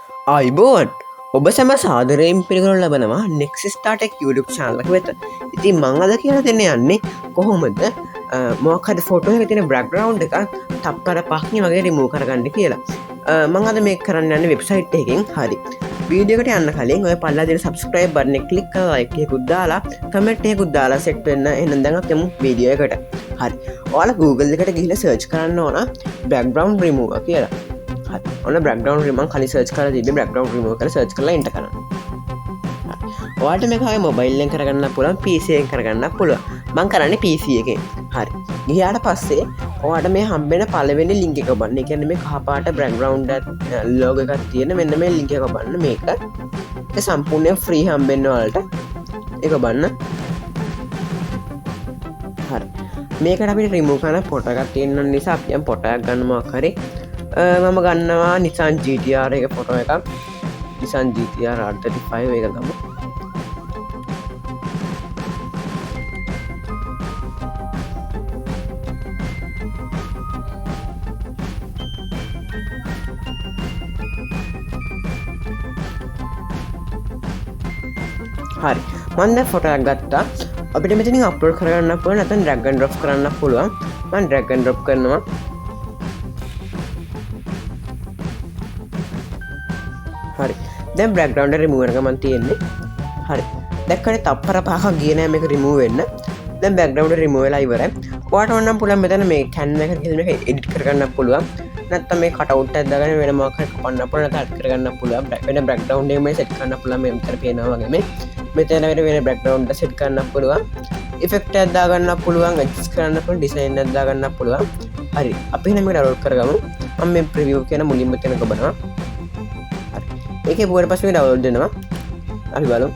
අයිබෝන් ඔබ සැම සාදරයෙන් පිළිගනු ලබනවා නෙක්ස්ටාටෙක් YouTube චානලක වෙත. ඉති මං අද කියලා දෙන්න යන්නේ කොහොමද මොකද ෆොටෝ එක තින බ්‍රග්‍රවන්් එක තප්පර පහනි වගේ රිමූ කරගන්න කියලා. මං අද මේ කරන්න යන්න වෙබ්සයිට් එකෙන් හරි වීඩියකට යන්න කලින් ඔය පල්ලාදින සබස්ක්‍රයිබ් බරන කලික් එකකුද්දාලා කමට්ේ කුද්දාලා සෙට්වෙන්න එන දැඟත්යමු වීඩියෝ එකට හරි ඕල Google එකට ගිහිල සර්ච් කරන්න ඕන බ්‍රග්‍රවන්් රිමූව කියලා ඔන්න බ්‍රග්‍රවන්් රිම කලි සර්ච් කර තිබ බ්‍රග්‍රවන්් රිම කර සර්ච් කල ඉට කරන්න වාට මේකයි මොබයිල්ලෙන් කරගන්න පුළන් පිසියෙන් කරගන්න පුළුව මං කරන්න පිසි එක හරි ගියාට පස්සේ ඕට මේ හම්බෙන පලවෙනි ලිංක එක බන්න එකන මේ කහපාට බ්‍රග්‍රවන්් ලෝග එකක් තියෙන මෙන්න මේ ලිංක එක බන්න මේක සම්පූර්ණය ෆ්‍රී හම්බෙන්න්න වලට එක බන්න හරි මේකට අපි රිමූ කන පොටගත් තියන්න නිසා අපියම් පොටයක් ගන්නමක් හරි මම ගන්නවා නිසාන් GTR එක ෆොටෝ එකක් නිසාන් GTR R35 එක ගම හරි මන්ද ෆොටයක් ගත්තා අපිට මෙතින් අප්ලෝඩ් කරන්න පුළ නැතන් ඩ්‍රැගන් ඩ්‍රොප් කරන්න පුළුවන් මන් ඩ්‍රැගන් ඩ්‍රොප් කරනවා හරි දැන් බ්‍රග්‍රවන්් රිමුවර්ගමන් තියෙන්නේ හරි දැක්කන තප්පර පහ ගියන මේක රිමුවෙන්න දැ බැග්‍රවන්් රිමුවලා ඉවර වාට ඔන්නම් පුළන් මෙතන මේ කැන්න එක එක එඩිට කරගන්න පුළුවන් නැත්ත මේ කටවුට ඇදගන වෙන මක පන්න පුල තත් කරගන්න පුළුව වෙන බ්‍රග්‍රවන්් මේ සෙට් කන්න පුළ මෙතර පේනවාගම මෙතන වෙන බ්‍රග්‍රවන්් සෙට් කරන්න පුළුවන් එෆෙක්ට ඇදාගන්න පුළුවන් ස් කරන්න පුළ ඩිසයින් ඇදාගන්න පුළුවන් හරි අපි නම ඩවලෝඩ් කරගමු අම මේ ප්‍රවියෝ කියන මුලින්ම කෙනක බනවා ඒක පුවට පස්සේ ඩවලෝඩ් දෙනවා අපි බලමු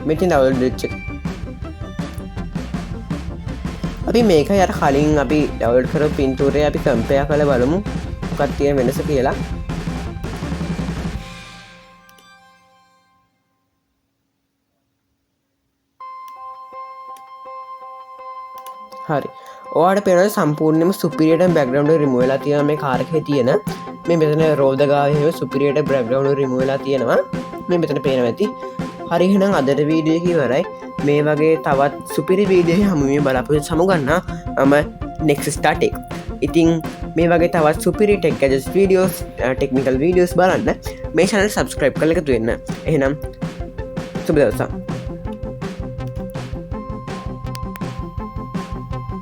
මෙතින් ඩවලෝඩ් වෙච්ච එක අපි මේක යට කලින් අපි ඩවලෝඩ් කර පින්තූරය අපි කම්පයා කළ බලමු මොකක්ද තියෙන වෙනස කියලා හරි ඕට පෙන සම්පූර්ණයම සුපිරියට බැග්‍රවන්් රිමුවලා තියෙන මේ කාරකය තියෙන මේ මෙතන රෝධගාය සුපිරියට බ්‍රග්‍රවන්් රිමුවලා තියෙනවා මේ මෙතන පේන ඇති හරිහෙනම් අදට වීඩියකි වරයි මේ වගේ තවත් සුපිරි වීඩිය හමුවේ බලාපො සමුගන්න මම නෙක්ස්ටාටෙක් ඉතිං මේ වගේ තවත් සුපිරි ටෙක් ජස් වීඩියෝස් ටෙක්නිකල් වීඩියෝස් බලන්න මේ ශනල් සබස්ක්‍රයිබ් කළ එකතු වෙන්න එහෙනම් සුබදවසා